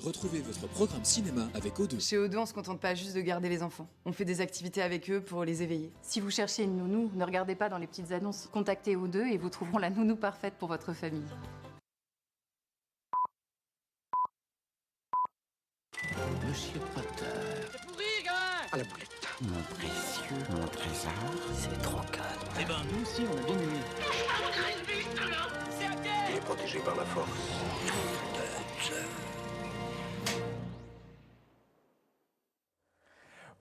Retrouvez votre programme cinéma avec O2. Chez O2, on se contente pas juste de garder les enfants. On fait des activités avec eux pour les éveiller. Si vous cherchez une nounou, ne regardez pas dans les petites annonces. Contactez O2 et vous trouveront la nounou parfaite pour votre famille. Monsieur Potter. C'est pourri, gamin. À la boulette. Mon précieux, mon trésor. C'est trop calme. Eh ben, nous aussi, on a bien aimé. C'est à terre. Il est protégé par la force.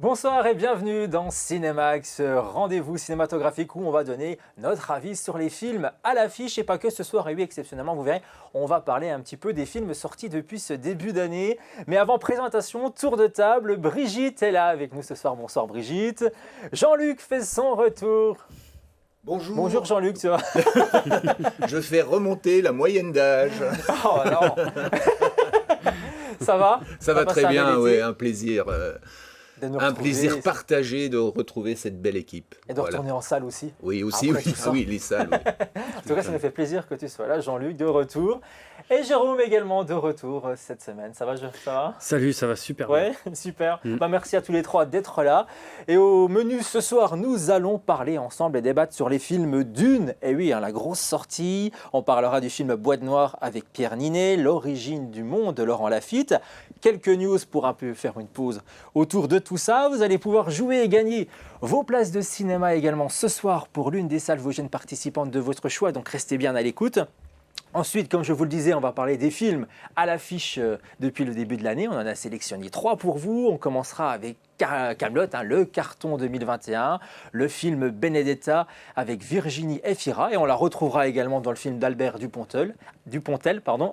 Bonsoir et bienvenue dans Cinémax, rendez-vous cinématographique où on va donner notre avis sur les films à l'affiche et pas que ce soir. Et oui, exceptionnellement, vous verrez, on va parler un petit peu des films sortis depuis ce début d'année. Mais avant présentation, tour de table, Brigitte est là avec nous ce soir. Bonsoir Brigitte. Jean-Luc fait son retour. Bonjour. Bonjour Jean-Luc, tu vois. Je fais remonter la moyenne d'âge. Oh non. Ça va? Ça va très bien, oui, un plaisir. De nous Un retrouver. plaisir partagé de retrouver cette belle équipe. Et de retourner en salle aussi. Oui, aussi, Après oui, tout ça. oui, les salles. Oui. En tout cas, ça nous fait plaisir que tu sois là, Jean-Luc, de retour. Et Jérôme également de retour cette semaine. Ça va, ça va? Salut, ça va super bien. Ouais, super. Bah, merci à tous les trois d'être là. Et au menu ce soir, nous allons parler ensemble et débattre sur les films Dune. Et oui, la grosse sortie. On parlera du film Boîte Noire avec Pierre Ninet, L'origine du monde de Laurent Lafitte. Quelques news pour un peu faire une pause autour de tout ça. Vous allez pouvoir jouer et gagner vos places de cinéma également ce soir pour l'une des salles vosgiennes participantes de votre choix. Donc restez bien à l'écoute. Ensuite, comme je vous le disais, on va parler des films à l'affiche depuis le début de l'année. On en a sélectionné 3 pour vous. On commencera avec Kaamelott, le carton 2021, le film Benedetta avec Virginie Efira, et on la retrouvera également dans le film d'Albert Dupontel,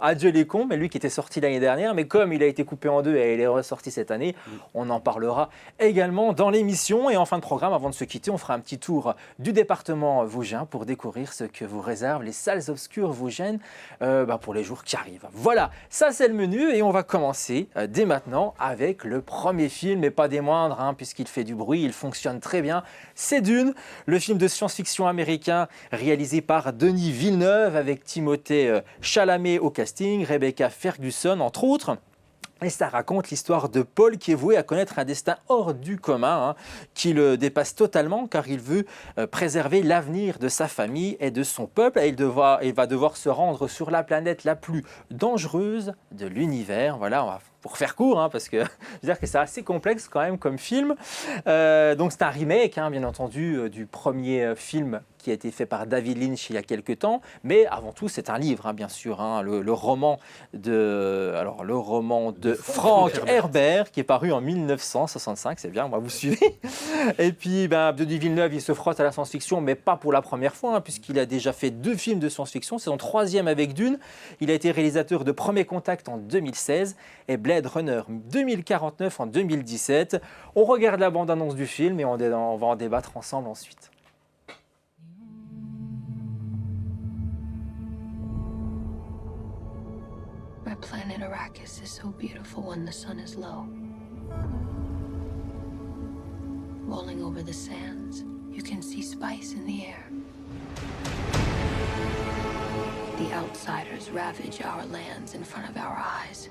Adieu les cons, mais lui qui était sorti l'année dernière, mais comme il a été coupé en deux et il est ressorti cette année, on en parlera également dans l'émission. Et en fin de programme, avant de se quitter, on fera un petit tour du département vosgien pour découvrir ce que vous réservent les salles obscures vosgiennes pour les jours qui arrivent. Voilà, ça c'est le menu et on va commencer dès maintenant avec le premier film, et pas des moindres, puisqu'il fait du bruit, il fonctionne très bien. C'est Dune, le film de science-fiction américain réalisé par Denis Villeneuve avec Timothée Chalamet au casting, Rebecca Ferguson entre autres. Et ça raconte l'histoire de Paul qui est voué à connaître un destin hors du commun, qui le dépasse totalement car il veut préserver l'avenir de sa famille et de son peuple. Et il va devoir se rendre sur la planète la plus dangereuse de l'univers. Voilà, pour faire court, parce que je veux dire que c'est assez complexe quand même comme film. Donc c'est un remake, bien entendu, du premier film qui a été fait par David Lynch il y a quelques temps, mais avant tout c'est un livre, bien sûr, le roman de Frank Herbert qui est paru en 1965, c'est bien, moi vous suivez. Et puis Denis Villeneuve, il se frotte à la science-fiction, mais pas pour la première fois, puisqu'il a déjà fait 2 films de science-fiction, c'est son 3e avec Dune. Il a été réalisateur de Premier Contact en 2016 et Blade Runner 2049 en 2017. On regarde la bande-annonce du film et on va en débattre ensemble ensuite. My planet Arrakis is so beautiful when the sun is low. Rolling over the sands, you can see spice in the air. The outsiders ravage our lands in front of our eyes.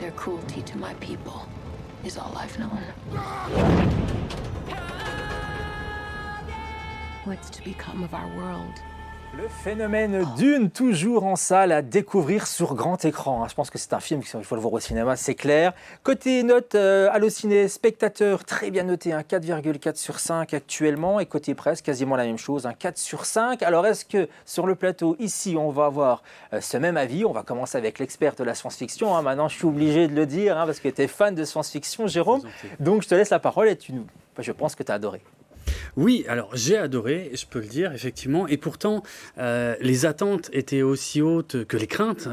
Their cruelty to my people is all I've known. What's to become of our world? Le phénomène Dune, toujours en salle, à découvrir sur grand écran. Je pense que c'est un film qu'il faut le voir au cinéma, c'est clair. Côté note, Allociné, spectateur, très bien noté, 4,4 sur 5 actuellement. Et côté presse, quasiment la même chose, 4 sur 5. Alors est-ce que sur le plateau, ici, on va avoir ce même avis? On va commencer avec l'expert de la science-fiction. Maintenant, je suis obligé de le dire, parce que tu es fan de science-fiction, Jérôme. Donc je te laisse la parole et je pense que tu as adoré. Oui, alors j'ai adoré, je peux le dire, effectivement. Et pourtant, les attentes étaient aussi hautes que les craintes.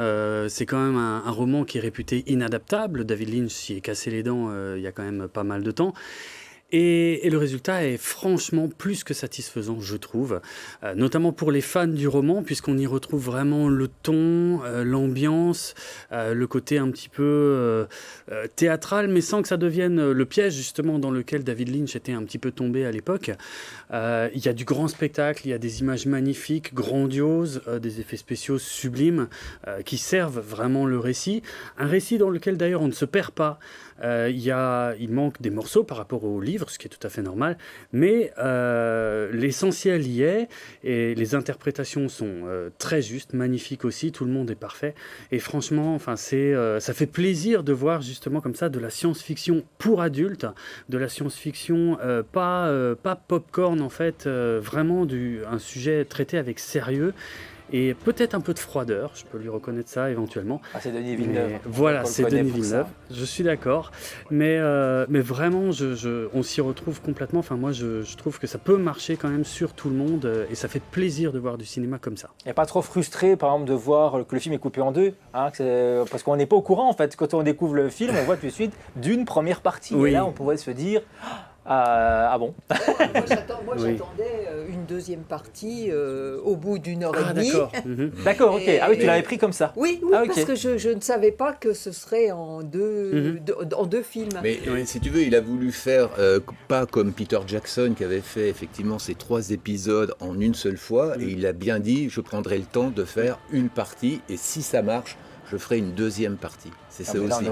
C'est quand même un roman qui est réputé inadaptable. David Lynch s'y est cassé les dents il y a quand même pas mal de temps. Et le résultat est franchement plus que satisfaisant, je trouve, notamment pour les fans du roman, puisqu'on y retrouve vraiment le ton, l'ambiance, le côté un petit peu théâtral, mais sans que ça devienne le piège justement dans lequel David Lynch était un petit peu tombé à l'époque. Il y a du grand spectacle, il y a des images magnifiques, grandioses, des effets spéciaux sublimes qui servent vraiment le récit. Un récit dans lequel d'ailleurs on ne se perd pas. Il manque des morceaux par rapport au livre, ce qui est tout à fait normal, mais l'essentiel y est, et les interprétations sont très justes, magnifiques aussi, tout le monde est parfait, et franchement, ça fait plaisir de voir justement comme ça de la science-fiction pour adultes, de la science-fiction pas popcorn en fait, vraiment un sujet traité avec sérieux, et peut-être un peu de froideur, je peux lui reconnaître ça éventuellement. Ah, c'est Denis Villeneuve. Voilà, c'est Denis Villeneuve, je suis d'accord. Mais vraiment, on s'y retrouve complètement. Enfin, moi, je trouve que ça peut marcher quand même sur tout le monde et ça fait plaisir de voir du cinéma comme ça. Et pas trop frustré, par exemple, de voir que le film est coupé en deux, parce qu'on n'est pas au courant, en fait. Quand on découvre le film, on voit tout de suite d'une première partie. Oui. Et là, on pourrait se dire... Ah bon. Moi j'attendais une deuxième partie au bout d'une heure et demie. D'accord. D'accord, ok. Ah oui, tu l'avais pris comme ça. Oui, parce que je ne savais pas que ce serait en deux films. Mais si tu veux, il a voulu faire pas comme Peter Jackson qui avait fait effectivement ces 3 épisodes en une seule fois, et il a bien dit, je prendrai le temps de faire une partie, et si ça marche, je ferai une deuxième partie. C'est ça aussi.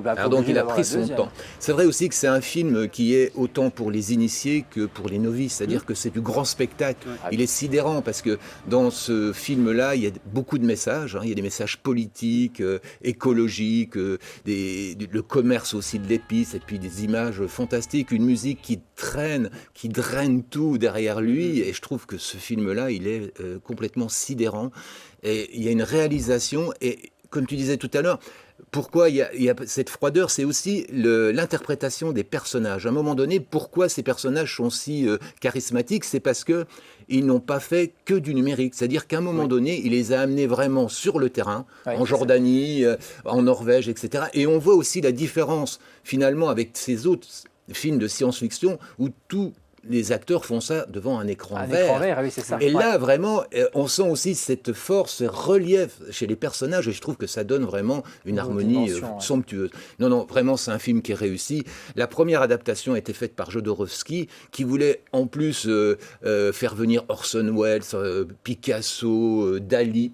Alors donc il a pris son temps. C'est vrai aussi que c'est un film qui est autant pour les initiés que pour les novices. C'est-à-dire que c'est du grand spectacle. Il est sidérant parce que dans ce film-là, il y a beaucoup de messages. Il y a des messages politiques, écologiques, le commerce aussi de l'épice, et puis des images fantastiques, une musique qui draine tout derrière lui. Et je trouve que ce film-là, il est complètement sidérant. Et il y a une réalisation, et comme tu disais tout à l'heure, pourquoi il y a cette froideur, c'est aussi l'interprétation des personnages. À un moment donné, pourquoi ces personnages sont si charismatiques, c'est parce qu'ils n'ont pas fait que du numérique. C'est-à-dire qu'à un moment donné, il les a amenés vraiment sur le terrain, en Jordanie, en Norvège, etc. Et on voit aussi la différence, finalement, avec ces autres films de science-fiction où tous les acteurs font ça devant un écran vert. Oui, c'est ça. Et là, vraiment, on sent aussi cette force, ce relief chez les personnages, et je trouve que ça donne vraiment une harmonie somptueuse. Non, vraiment, c'est un film qui est réussi. La première adaptation a été faite par Jodorowsky, qui voulait en plus faire venir Orson Welles, Picasso, Dali.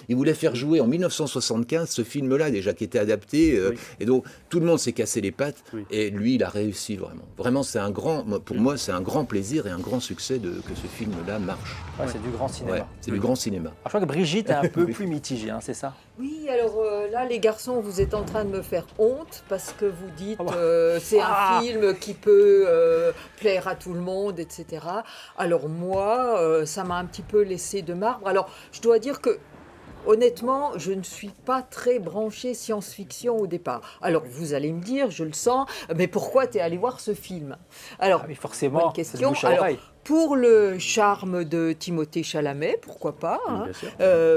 Il voulait faire jouer en 1975 ce film-là, déjà, qui était adapté. Et donc, tout le monde s'est cassé les pattes, et lui, il a réussi vraiment. Vraiment, c'est un grand... Pour moi, c'est un grand plaisir et un grand succès que ce film-là marche. C'est du grand cinéma. C'est du grand cinéma. Je crois que Brigitte est un peu plus mitigée, c'est ça? Oui, alors là, les garçons, vous êtes en train de me faire honte parce que vous dites c'est un film qui peut plaire à tout le monde, etc. Alors moi, ça m'a un petit peu laissé de marbre. Alors, je dois dire que honnêtement, je ne suis pas très branchée science-fiction au départ. Alors, vous allez me dire, je le sens, mais pourquoi tu es allé voir ce film? Alors, forcément, bonne question. Alors, pour le charme de Timothée Chalamet, pourquoi pas,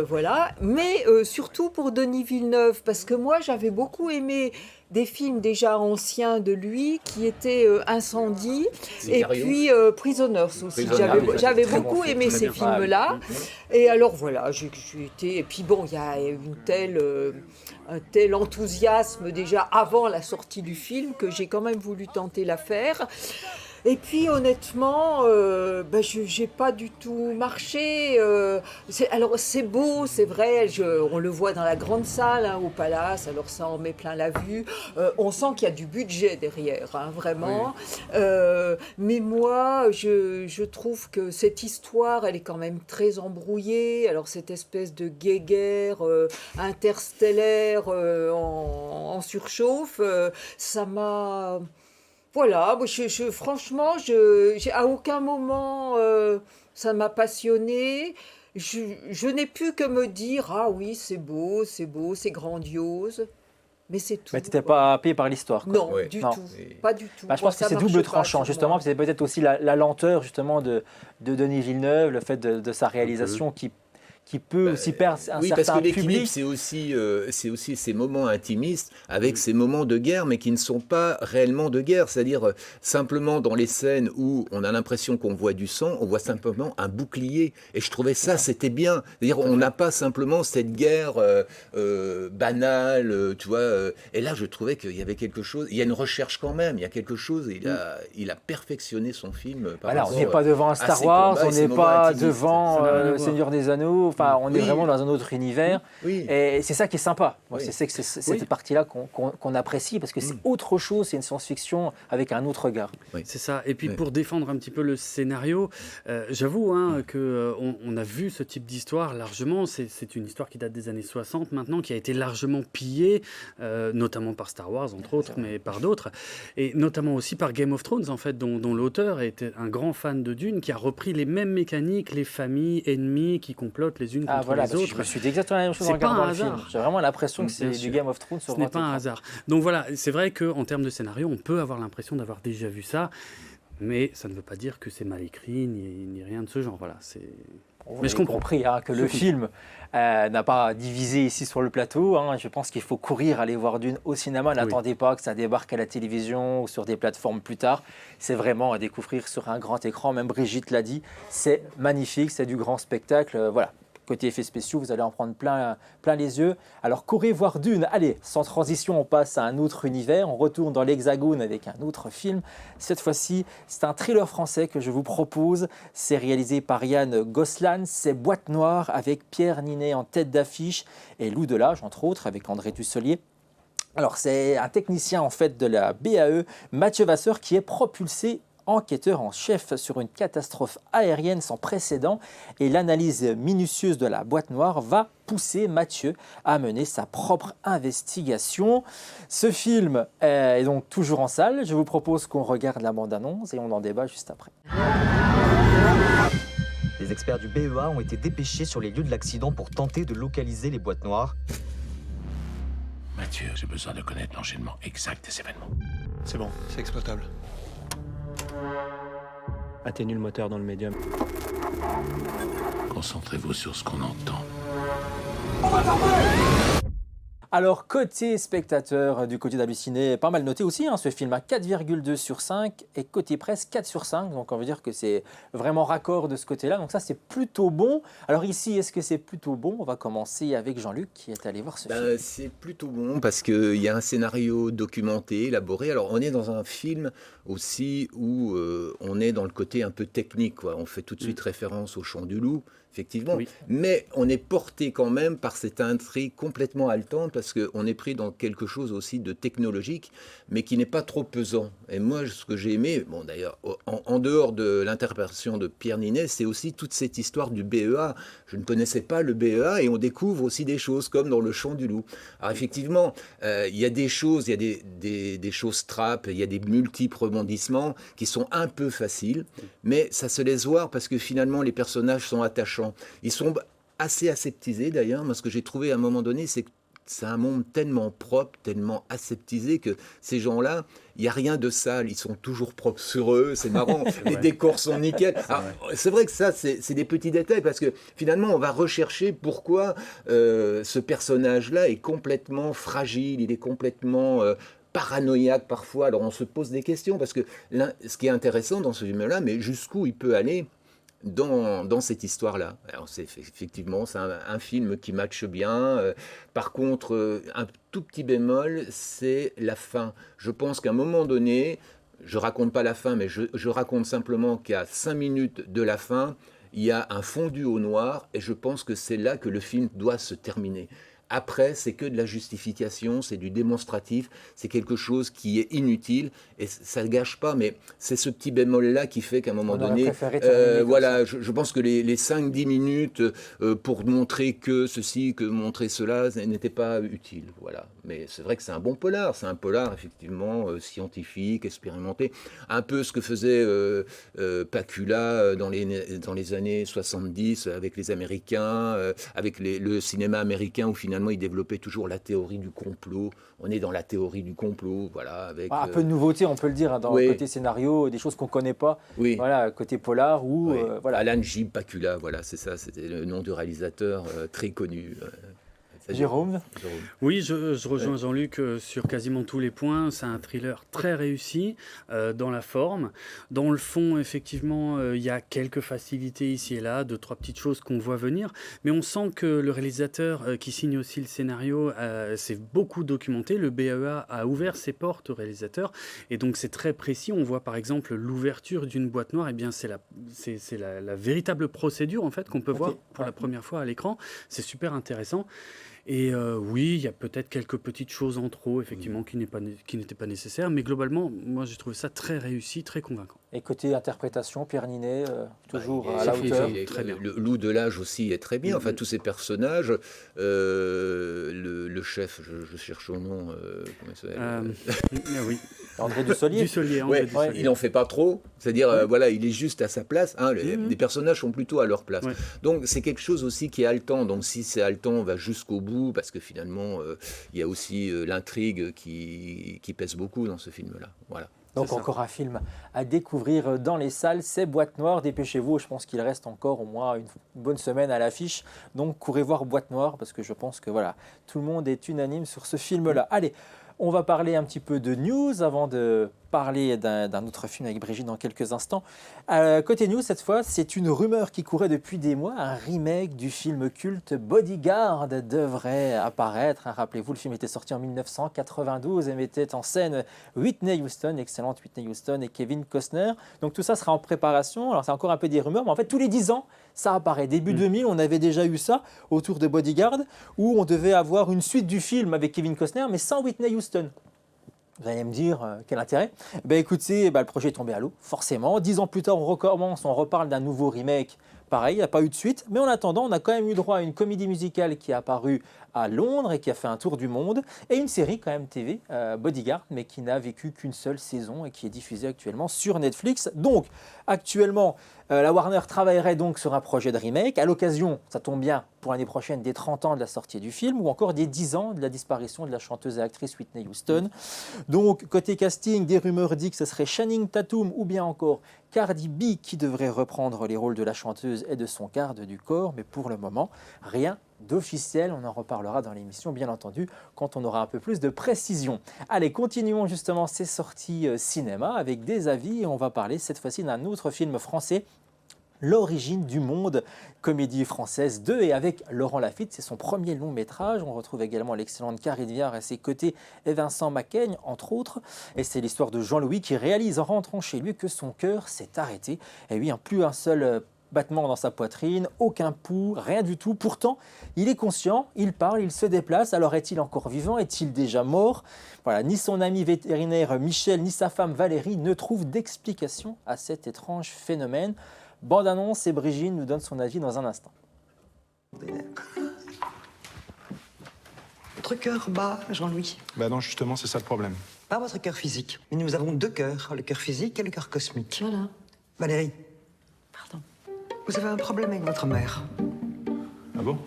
voilà. Mais surtout pour Denis Villeneuve, parce que moi, j'avais beaucoup aimé des films déjà anciens de lui qui étaient Incendie et puis Prisoners aussi. J'avais beaucoup aimé ces films-là. Et alors voilà, j'ai été... Et puis bon, il y a un tel enthousiasme déjà avant la sortie du film que j'ai quand même voulu tenter l'affaire. Et puis honnêtement, je n'ai pas du tout marché. Alors c'est beau, c'est vrai, on le voit dans la grande salle au Palace, alors ça en met plein la vue. On sent qu'il y a du budget derrière, vraiment. Oui. Mais moi, je trouve que cette histoire, elle est quand même très embrouillée. Alors cette espèce de guéguerre interstellaire en surchauffe, ça m'a... Voilà, franchement, à aucun moment ça m'a passionnée. Je n'ai pu que me dire, ah oui, c'est beau, c'est grandiose. Mais c'est tout. Mais tu n'étais pas happé par l'histoire, quoi. Non, du tout. Pas du tout. Je pense que c'est double tranchant, justement. C'est peut-être aussi la lenteur, justement, de Denis Villeneuve, le fait de sa réalisation qui qui peut aussi perdre un oui, parce certain que l'équilibre, public. c'est aussi ces moments intimistes avec ces moments de guerre, mais qui ne sont pas réellement de guerre. C'est-à-dire, simplement dans les scènes où on a l'impression qu'on voit du sang, on voit simplement un bouclier. Et je trouvais ça, c'était bien. C'est-à-dire, on n'a pas simplement cette guerre banale, tu vois. Et là, je trouvais qu'il y avait quelque chose. Il y a une recherche quand même. Il y a quelque chose. Il a perfectionné son film. Voilà, on n'est pas devant un Star Wars, on n'est pas devant le Seigneur des Anneaux. Enfin, on est vraiment dans un autre univers. Oui. Et c'est ça qui est sympa. Moi, Oui. c'est cette partie-là qu'on apprécie parce que c'est autre chose, c'est une science-fiction avec un autre regard. Oui. C'est ça. Et puis pour défendre un petit peu le scénario, j'avoue qu'on a vu ce type d'histoire largement. C'est une histoire qui date des années 60 maintenant, qui a été largement pillée, notamment par Star Wars, entre autres, mais par d'autres. Et notamment aussi par Game of Thrones, en fait, dont l'auteur était un grand fan de Dune, qui a repris les mêmes mécaniques, les familles ennemies qui complotent les unes contre les autres. Je me suis dit exactement la même chose en C'est pas regardant un le film. hasard. J'ai vraiment l'impression que c'est Bien du sûr. Game of Thrones sur Ce n'est grand pas un écran. hasard. Donc voilà, c'est vrai qu'en termes de scénario, on peut avoir l'impression d'avoir déjà vu ça, mais ça ne veut pas dire que c'est mal écrit, ni rien de ce genre. Voilà, Mais je comprends compris que le film n'a pas divisé ici sur le plateau. Je pense qu'il faut courir, aller voir Dune au cinéma. N'attendez pas que ça débarque à la télévision ou sur des plateformes plus tard. C'est vraiment à découvrir sur un grand écran. Même Brigitte l'a dit, c'est magnifique, c'est du grand spectacle. Voilà. Côté effets spéciaux, vous allez en prendre plein les yeux. Alors, courez voir Dune. Allez, sans transition, on passe à un autre univers. On retourne dans l'Hexagone avec un autre film. Cette fois-ci, c'est un thriller français que je vous propose. C'est réalisé par Yann Gosselin. C'est Boîte Noire avec Pierre Ninet en tête d'affiche et Lou Delage, entre autres, avec André Dussolier. Alors, c'est un technicien en fait de la BAE, Mathieu Vasseur, qui est propulsé enquêteur en chef sur une catastrophe aérienne sans précédent, et l'analyse minutieuse de la boîte noire va pousser Mathieu à mener sa propre investigation. Ce film est donc toujours en salle. Je vous propose qu'on regarde la bande-annonce et on en débat juste après. Les experts du BEA ont été dépêchés sur les lieux de l'accident pour tenter de localiser les boîtes noires. Mathieu, j'ai besoin de connaître l'enchaînement exact des événements. C'est bon, c'est exploitable. Atténue le moteur dans le médium. Concentrez-vous sur ce qu'on entend. Alors, côté spectateur, du côté d'Halluciné, pas mal noté aussi, ce film à 4,2 sur 5 et côté presse 4 sur 5. Donc, on veut dire que c'est vraiment raccord de ce côté-là. Donc, ça, c'est plutôt bon. Alors, ici, est-ce que c'est plutôt bon? On va commencer avec Jean-Luc qui est allé voir ce film. C'est plutôt bon parce qu'il y a un scénario documenté, élaboré. Alors, on est dans un film aussi où on est dans le côté un peu technique, quoi. On fait tout de suite référence au Chant du Loup. Effectivement, oui. Mais on est porté quand même par cette intrigue complètement haletante parce qu'on est pris dans quelque chose aussi de technologique, mais qui n'est pas trop pesant. Et moi, ce que j'ai aimé, bon d'ailleurs, en dehors de l'interprétation de Pierre Ninet, c'est aussi toute cette histoire du BEA. Je ne connaissais pas le BEA et on découvre aussi des choses comme dans Le Chant du Loup. Alors effectivement, il y a des choses, il y a des choses trappes, il y a des multiples rebondissements qui sont un peu faciles, mais ça se laisse voir parce que finalement, les personnages sont attachants. Ils sont assez aseptisés d'ailleurs. Moi, ce que j'ai trouvé à un moment donné, c'est que c'est un monde tellement propre, tellement aseptisé que ces gens-là, il n'y a rien de sale. Ils sont toujours propres sur eux. C'est marrant. Les décors sont nickel. C'est vrai que ça, c'est des petits détails parce que finalement, on va rechercher pourquoi ce personnage-là est complètement fragile. Il est complètement paranoïaque parfois. Alors, on se pose des questions parce que ce qui est intéressant dans ce film-là, mais jusqu'où il peut aller dans cette histoire-là. Alors effectivement, c'est un film qui matche bien. Par contre, un tout petit bémol, c'est la fin. Je pense qu'à un moment donné, je raconte pas la fin, mais je raconte simplement qu'à 5 minutes de la fin, il y a un fondu au noir, et je pense que c'est là que le film doit se terminer. Après, c'est que de la justification, c'est du démonstratif, c'est quelque chose qui est inutile et ça ne gâche pas, mais c'est ce petit bémol-là qui fait qu'à un moment donné, voilà, je pense que les 5-10 minutes pour montrer que ceci, que montrer cela, n'étaient pas utiles. Voilà. Mais c'est vrai que c'est un bon polar, c'est un polar effectivement scientifique, expérimenté, un peu ce que faisait Pakula dans les années 70 avec les Américains, avec le cinéma américain où finalement finalement, il développait toujours la théorie du complot. On est dans la théorie du complot, voilà. Avec, un peu de nouveauté, on peut le dire, dans le côté scénario, des choses qu'on ne connaît pas. Oui. Voilà, côté polar ou... voilà. Alan J. Pakula, voilà, c'est ça, c'était le nom du réalisateur très connu. Jérôme. Oui, je rejoins Jean-Luc sur quasiment tous les points. C'est un thriller très réussi dans la forme. Dans le fond, effectivement, il y a quelques facilités ici et là, 2-3 petites choses qu'on voit venir. Mais on sent que le réalisateur qui signe aussi le scénario s'est beaucoup documenté. Le BEA a ouvert ses portes au réalisateur. Et donc, c'est très précis. On voit par exemple l'ouverture d'une boîte noire. Eh bien, c'est la véritable procédure en fait, qu'on peut voir pour la première fois à l'écran. C'est super intéressant. Et oui, il y a peut-être quelques petites choses en trop, effectivement, qui n'étaient pas nécessaires. Mais globalement, moi, j'ai trouvé ça très réussi, très convaincant. Et côté interprétation, Pierre Ninet, toujours à la hauteur. Très bien. Le Loup de l'âge aussi est très bien. Enfin, tous ces personnages, le chef, je cherche son nom. Comment il s'appelle oui. André Dussolier. Il n'en fait pas trop. C'est-à-dire, voilà, il est juste à sa place. Hein, les personnages sont plutôt à leur place. Ouais. Donc, c'est quelque chose aussi qui est haletant. Donc, si c'est haletant, on va jusqu'au bout. Parce que finalement, il y a aussi l'intrigue qui pèse beaucoup dans ce film-là. Voilà. Donc encore un film à découvrir dans les salles, c'est Boîte Noire, dépêchez-vous, je pense qu'il reste encore au moins une bonne semaine à l'affiche, donc courez voir Boîte Noire, parce que je pense que voilà, tout le monde est unanime sur ce film-là. Allez, on va parler un petit peu de news avant de parler d'un autre film avec Brigitte dans quelques instants. Côté news, cette fois, c'est une rumeur qui courait depuis des mois. Un remake du film culte Bodyguard devrait apparaître. Rappelez-vous, le film était sorti en 1992 et mettait en scène Whitney Houston, excellente Whitney Houston, et Kevin Costner. Donc tout ça sera en préparation. Alors c'est encore un peu des rumeurs, mais en fait, tous les 10 ans, ça apparaît. Début 2000, on avait déjà eu ça autour de Bodyguard, où on devait avoir une suite du film avec Kevin Costner, mais sans Whitney Houston. Vous allez me dire, quel intérêt ? Écoutez, le projet est tombé à l'eau, forcément. 10 ans plus tard, on recommence, on reparle d'un nouveau remake. Pareil, il n'y a pas eu de suite. Mais en attendant, on a quand même eu droit à une comédie musicale qui est apparue à Londres et qui a fait un tour du monde. Et une série quand même TV, Bodyguard, mais qui n'a vécu qu'une seule saison et qui est diffusée actuellement sur Netflix. Donc, actuellement, la Warner travaillerait donc sur un projet de remake. À l'occasion, ça tombe bien, pour l'année prochaine, des 30 ans de la sortie du film ou encore des 10 ans de la disparition de la chanteuse et actrice Whitney Houston. Donc, côté casting, des rumeurs disent que ce serait Channing Tatum ou bien encore Cardi B qui devrait reprendre les rôles de la chanteuse et de son garde du corps. Mais pour le moment, rien d'officiel. On en reparlera dans l'émission, bien entendu, quand on aura un peu plus de précision. Allez, continuons justement ces sorties cinéma avec des avis. Et on va parler cette fois-ci d'un autre film français, L'origine du monde, comédie française 2 et avec Laurent Lafitte, c'est son premier long métrage. On retrouve également l'excellente Karine Viard à ses côtés et Vincent Macaigne, entre autres. Et c'est l'histoire de Jean-Louis qui réalise en rentrant chez lui que son cœur s'est arrêté. Et oui, plus un seul battement dans sa poitrine, aucun pouls, rien du tout. Pourtant, il est conscient, il parle, il se déplace. Alors est-il encore vivant? Est-il déjà mort? Voilà, ni son ami vétérinaire Michel, ni sa femme Valérie ne trouvent d'explication à cet étrange phénomène. Bande-annonce et Brigitte nous donne son avis dans un instant. Votre cœur bat, Jean-Louis? Non, justement, c'est ça le problème. Pas votre cœur physique. Mais nous avons deux cœurs, le cœur physique et le cœur cosmique. Voilà. Valérie. Pardon. Vous avez un problème avec votre mère. Ah bon?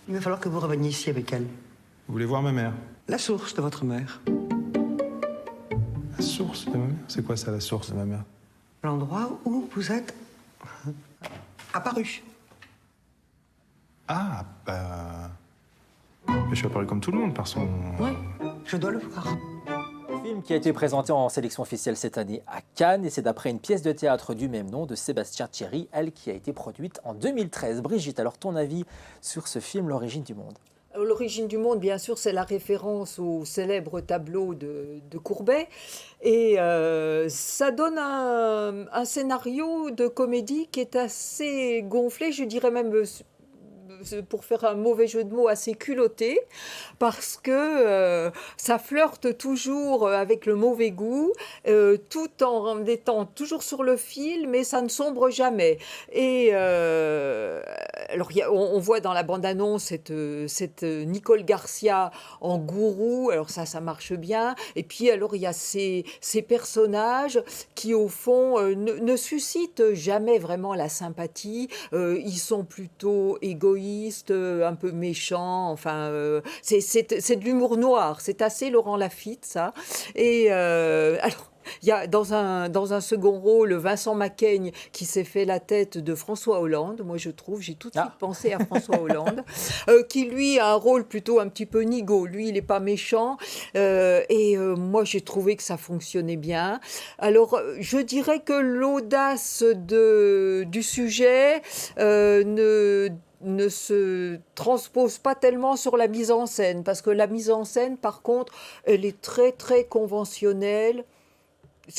Il va falloir que vous reveniez ici avec elle. Vous voulez voir ma mère? La source de votre mère. La source de ma mère? C'est quoi ça, la source de ma mère? L'endroit où vous êtes apparu. Ah, Mais je suis apparu comme tout le monde par son... Oui, je dois le voir. Film qui a été présenté en sélection officielle cette année à Cannes et c'est d'après une pièce de théâtre du même nom de Sébastien Thierry, elle qui a été produite en 2013. Brigitte, alors ton avis sur ce film, L'origine du monde? L'origine du monde, bien sûr, c'est la référence au célèbre tableau de Courbet. Et ça donne un scénario de comédie qui est assez gonflé, je dirais même, pour faire un mauvais jeu de mots, assez culotté, parce que ça flirte toujours avec le mauvais goût, tout en étant toujours sur le fil, mais ça ne sombre jamais. Et alors on voit dans la bande-annonce cette Nicole Garcia en gourou, alors ça marche bien. Et puis alors il y a ces personnages qui au fond ne suscitent jamais vraiment la sympathie. Ils sont plutôt égoïstes, un peu méchants. Enfin, c'est de l'humour noir. C'est assez Laurent Lafitte, ça. Et alors. Il y a dans un second rôle Vincent Macaigne qui s'est fait la tête de François Hollande. Moi, je trouve, j'ai tout de suite pensé à François Hollande, qui lui a un rôle plutôt un petit peu nigaud. Lui, il n'est pas méchant. Moi, j'ai trouvé que ça fonctionnait bien. Alors, je dirais que l'audace du sujet ne se transpose pas tellement sur la mise en scène, parce que la mise en scène, par contre, elle est très, très conventionnelle.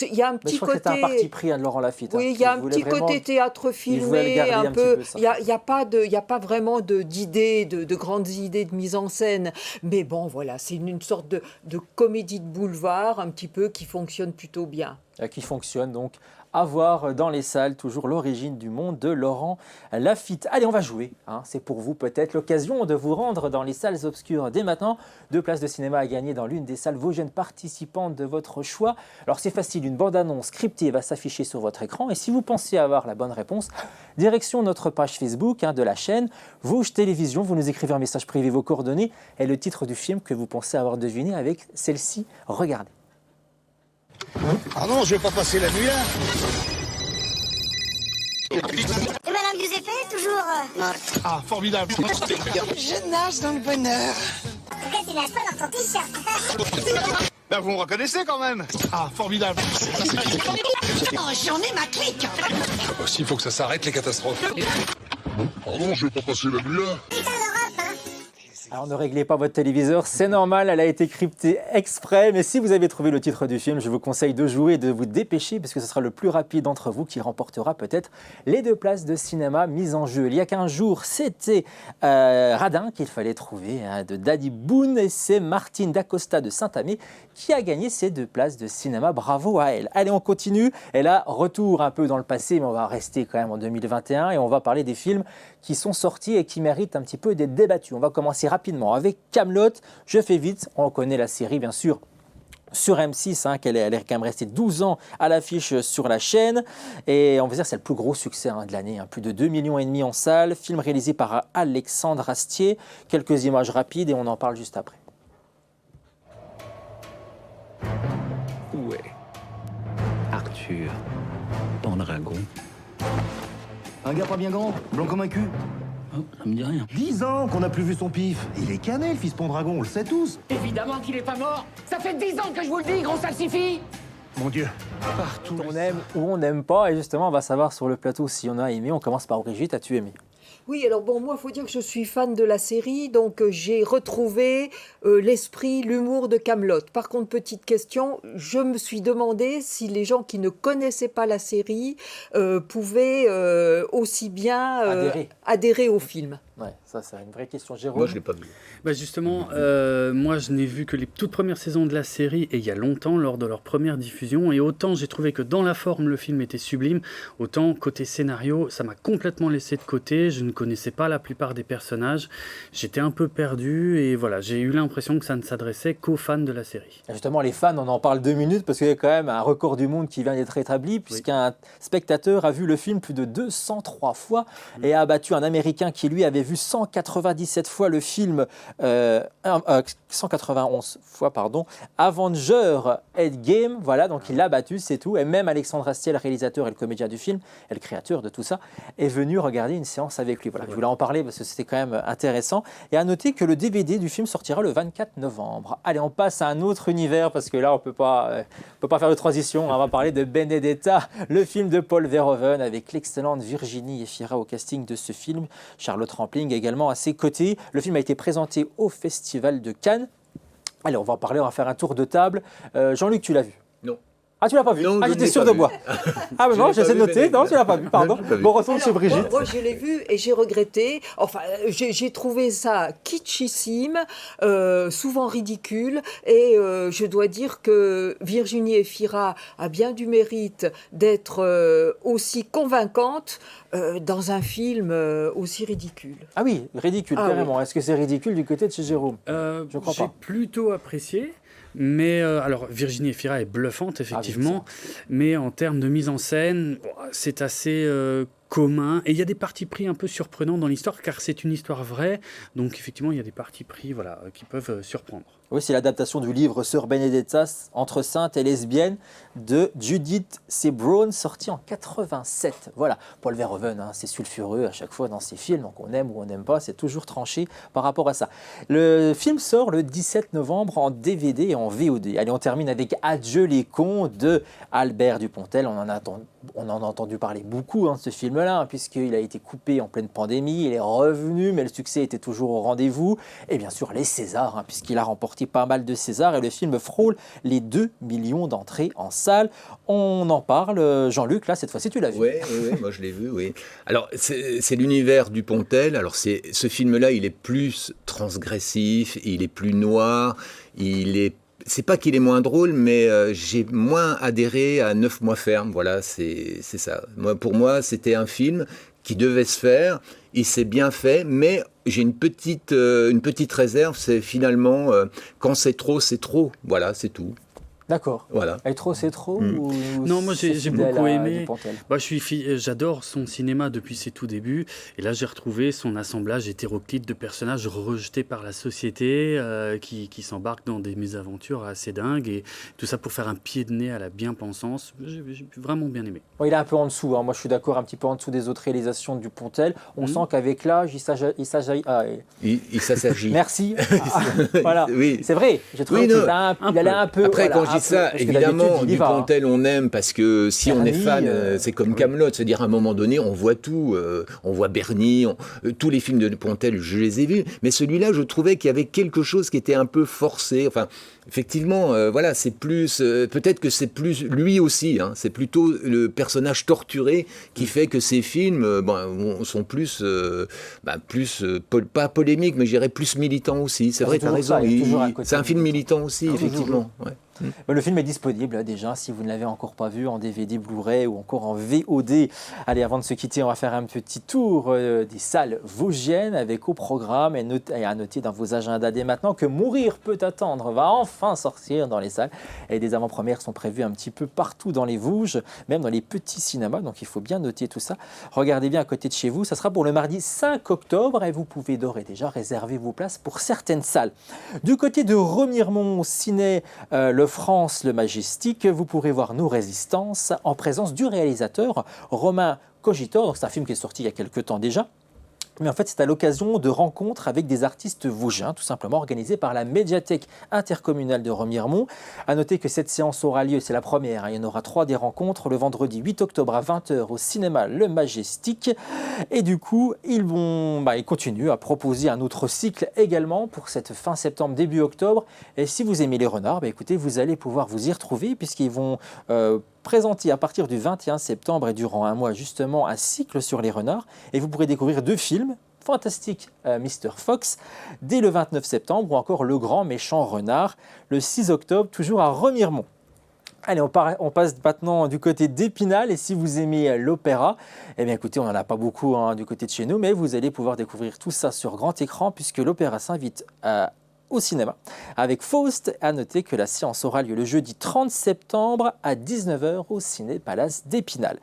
Il y a un petit côté. C'était un parti pris de Laurent Lafitte. Oui, il y a un petit côté théâtre filmé, un peu. Il y a pas vraiment d'idées, de grandes idées de mise en scène. Mais bon, voilà, c'est une sorte de comédie de boulevard, un petit peu, qui fonctionne plutôt bien. Qui fonctionne donc. À voir dans les salles, toujours l'origine du monde de Laurent Lafitte. Allez, on va jouer. C'est pour vous peut-être l'occasion de vous rendre dans les salles obscures dès maintenant. 2 places de cinéma à gagner dans l'une des salles vosgiennes participantes de votre choix. Alors c'est facile, une bande-annonce scriptée va s'afficher sur votre écran. Et si vous pensez avoir la bonne réponse, direction notre page Facebook de la chaîne Vosges Télévisions. Vous nous écrivez un message privé, vos coordonnées et le titre du film que vous pensez avoir deviné avec celle-ci. Regardez. Ah non, je vais pas passer la nuit là. Et Madame Giuseppe, toujours morte. Ah, formidable. Je nage dans le bonheur. En tout cas, tu nages pas dans ton t-shirt. Ben, vous me reconnaissez quand même. Ah, formidable. Oh, j'en ai ma clique. Aussi, il faut que ça s'arrête les catastrophes. Ah non, je vais pas passer la nuit là. Alors ne réglez pas votre téléviseur, c'est normal, elle a été cryptée exprès. Mais si vous avez trouvé le titre du film, je vous conseille de jouer et de vous dépêcher, parce que ce sera le plus rapide d'entre vous qui remportera peut-être les 2 places de cinéma mises en jeu. Il y a 15 jours, c'était Radin qu'il fallait trouver, de Daddy Boone, et c'est Martine Dacosta de Saint-Amé qui a gagné ces 2 places de cinéma. Bravo à elle. Allez, on continue. Et là, retour un peu dans le passé, mais on va rester quand même en 2021 et on va parler des films qui sont sortis et qui méritent un petit peu d'être débattus. On va commencer rapidement avec Kaamelott. Je fais vite, on connaît la série bien sûr sur M6, elle est quand même restée 12 ans à l'affiche sur la chaîne et on va dire que c'est le plus gros succès de l'année, plus de 2,5 millions en salle, film réalisé par Alexandre Astier. Quelques images rapides et on en parle juste après. Où est Arthur Pendragon? Un gars pas bien grand, blanc comme un cul. Oh, ça me dit rien. 10 ans qu'on n'a plus vu son pif. Il est cané, le fils Pendragon, on le sait tous. Évidemment qu'il est pas mort. Ça fait 10 ans que je vous le dis, gros salsifis. Mon Dieu. Partout. On aime ou on n'aime pas. Et justement, on va savoir sur le plateau si on a aimé. On commence par Brigitte. As-tu aimé ? Oui, alors bon, moi, il faut dire que je suis fan de la série, donc j'ai retrouvé l'esprit, l'humour de Kaamelott. Par contre, petite question, je me suis demandé si les gens qui ne connaissaient pas la série pouvaient aussi bien adhérer au film. Ouais, ça c'est une vraie question. Jérôme? Moi je ne l'ai pas vu. Bah justement, moi je n'ai vu que les toutes premières saisons de la série et il y a longtemps lors de leur première diffusion, et autant j'ai trouvé que dans la forme le film était sublime, autant côté scénario ça m'a complètement laissé de côté. Je ne connaissais pas la plupart des personnages, j'étais un peu perdu et voilà, j'ai eu l'impression que ça ne s'adressait qu'aux fans de la série. Et justement les fans, on en parle 2 minutes parce qu'il y a quand même un record du monde qui vient d'être établi, puisqu'un spectateur a vu le film plus de 203 fois et a battu un Américain qui lui avait vu 197 fois le film, 191 fois, pardon, Avenger Endgame, voilà, donc il l'a battu, c'est tout. Et même Alexandre Astier, le réalisateur et le comédien du film, et le créateur de tout ça, est venu regarder une séance avec lui. Voilà, je voulais en parler parce que c'était quand même intéressant. Et à noter que le DVD du film sortira le 24 novembre. Allez, on passe à un autre univers, parce que là, on peut pas faire de transition. On va parler de Benedetta, le film de Paul Verhoeven, avec l'excellente Virginie Efira au casting de ce film, Charlotte Rampling également à ses côtés. Le film a été présenté au Festival de Cannes. Allez, on va en parler, on va faire un tour de table. Jean-Luc, tu l'as vu? Non. Ah, tu l'as pas vu? Non, Ah, je j'étais l'ai sûr pas de vu. moi. Ah, mais non, j'essaie de noter. Non, tu l'as pas vu, pardon. Non, je l'ai pas vu. Bon, retourne chez Brigitte. Moi, je l'ai vu et j'ai regretté. Enfin, j'ai trouvé ça kitschissime, souvent ridicule. Et je dois dire que Virginie Efira a bien du mérite d'être aussi convaincante dans un film aussi ridicule. Ah oui, ridicule, carrément. Oui. Est-ce que c'est ridicule du côté de chez Jérôme? Je crois pas. J'ai plutôt apprécié. Mais alors Virginie Efira est bluffante effectivement, mais en termes de mise en scène, c'est assez commun et il y a des partis pris un peu surprenants dans l'histoire car c'est une histoire vraie, donc effectivement il y a des partis pris qui peuvent surprendre. Oui, c'est l'adaptation du livre Sœur Benedetta, Entre saintes et lesbiennes de Judith C. Brown, sorti en 87. Voilà, Paul Verhoeven, c'est sulfureux à chaque fois dans ses films, donc on aime ou on n'aime pas, c'est toujours tranché par rapport à ça. Le film sort le 17 novembre en DVD et en VOD. Allez, on termine avec Adieu les cons de Albert Dupontel. On en a entendu parler beaucoup de ce film-là, puisqu'il a été coupé en pleine pandémie, il est revenu, mais le succès était toujours au rendez-vous. Et bien sûr, les Césars, puisqu'il a remporté pas mal de Césars et le film frôle les 2 millions d'entrées en salle. On en parle. Jean-Luc, là, cette fois-ci, tu l'as vu. Oui, moi je l'ai vu, oui. Alors, c'est l'univers Dupontel. Alors, ce film-là, il est plus transgressif, il est plus noir, c'est pas qu'il est moins drôle, mais j'ai moins adhéré à 9 mois ferme. Voilà, c'est ça. Pour moi, c'était un film qui devait se faire. Il s'est bien fait, mais j'ai une petite réserve. C'est finalement, quand c'est trop. Voilà, c'est tout. D'accord. Voilà. Et trop, c'est trop ou Non, moi j'ai beaucoup aimé. Bah, j'adore son cinéma depuis ses tout débuts. Et là, j'ai retrouvé son assemblage hétéroclite de personnages rejetés par la société, qui s'embarquent dans des mésaventures assez dingues. Et tout ça pour faire un pied de nez à la bien-pensance. J'ai vraiment bien aimé. Bon, il est un peu en dessous. Moi, je suis d'accord, un petit peu en dessous des autres réalisations de Dupontel. On sent qu'avec l'âge, il s'agit. Merci. Voilà. Oui. C'est vrai. J'ai trouvé qu'il allait un peu. Après, quand je dis ça, évidemment, Dupontel, on aime parce que si on est fan, c'est comme Kaamelott, c'est-à-dire à un moment donné, on voit tout, on voit Bernie, tous les films de Dupontel, je les ai vus, mais celui-là, je trouvais qu'il y avait quelque chose qui était un peu forcé, enfin, effectivement, voilà, c'est plus, peut-être que c'est plus lui aussi, c'est plutôt le personnage torturé qui fait que ces films sont plus, pas polémiques, mais je dirais plus militants aussi, c'est vrai, tu as raison, c'est un film militant aussi, effectivement, ouais. Le film est disponible déjà, si vous ne l'avez encore pas vu, en DVD, Blu-ray ou encore en VOD. Allez, avant de se quitter, on va faire un petit tour des salles vosgiennes avec au programme et à noter dans vos agendas dès maintenant que Mourir peut attendre va enfin sortir dans les salles. Et des avant-premières sont prévues un petit peu partout dans les Vosges, même dans les petits cinémas, donc il faut bien noter tout ça. Regardez bien à côté de chez vous, ça sera pour le mardi 5 octobre et vous pouvez d'ores et déjà réserver vos places pour certaines salles. Du côté de Remiremont Ciné, le France, le Majestic, vous pourrez voir Nos Résistances en présence du réalisateur Romain Cogitor. Donc c'est un film qui est sorti il y a quelques temps déjà. Mais en fait, c'est à l'occasion de rencontres avec des artistes vosgiens, tout simplement organisées par la médiathèque intercommunale de Remiremont. À noter que cette séance aura lieu, c'est la première, il y en aura 3 des rencontres, le vendredi 8 octobre à 20h au cinéma Le Majestic. Et du coup, ils continuent à proposer un autre cycle également pour cette fin septembre, début octobre. Et si vous aimez les renards, écoutez, vous allez pouvoir vous y retrouver puisqu'ils vont présenter à partir du 21 septembre et durant un mois justement un cycle sur les renards. Et vous pourrez découvrir 2 films. Fantastique Mr. Fox, dès le 29 septembre, ou encore Le Grand Méchant Renard, le 6 octobre, toujours à Remiremont. Allez, on passe maintenant du côté d'Épinal, et si vous aimez l'opéra, eh bien écoutez, on n'en a pas beaucoup du côté de chez nous, mais vous allez pouvoir découvrir tout ça sur grand écran, puisque l'opéra s'invite au cinéma, avec Faust. À noter que la séance aura lieu le jeudi 30 septembre à 19h au Ciné Palace d'Épinal.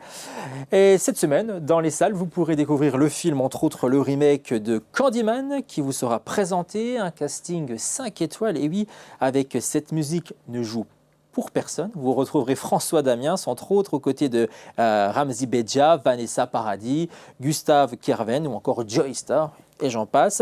Et cette semaine, dans les salles, vous pourrez découvrir le film, entre autres le remake de Candyman, qui vous sera présenté, un casting 5 étoiles, et oui, avec cette musique ne joue pour personne. Vous retrouverez François Damiens, entre autres, aux côtés de Ramzy Bedia, Vanessa Paradis, Gustave Kerven ou encore Joy Star, et j'en passe.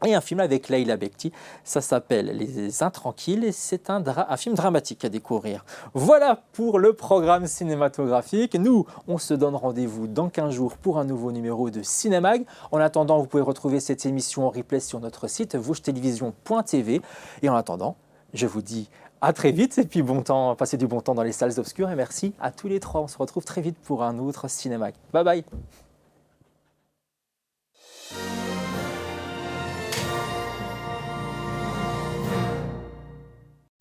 Et un film avec Leila Bekti, ça s'appelle Les Intranquilles et c'est un film dramatique à découvrir. Voilà pour le programme cinématographique. Nous, on se donne rendez-vous dans 15 jours pour un nouveau numéro de Cinémag. En attendant, vous pouvez retrouver cette émission en replay sur notre site vosgetelevision.tv. Et en attendant, je vous dis À très vite et puis bon temps, passez du bon temps dans les salles obscures et merci à tous les trois. On se retrouve très vite pour un autre cinéma. Bye bye.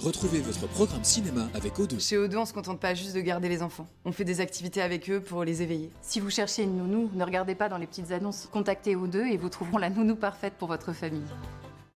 Retrouvez votre programme cinéma avec O2. Chez O2, on se contente pas juste de garder les enfants. On fait des activités avec eux pour les éveiller. Si vous cherchez une nounou, ne regardez pas dans les petites annonces. Contactez O2 et vous trouveront la nounou parfaite pour votre famille.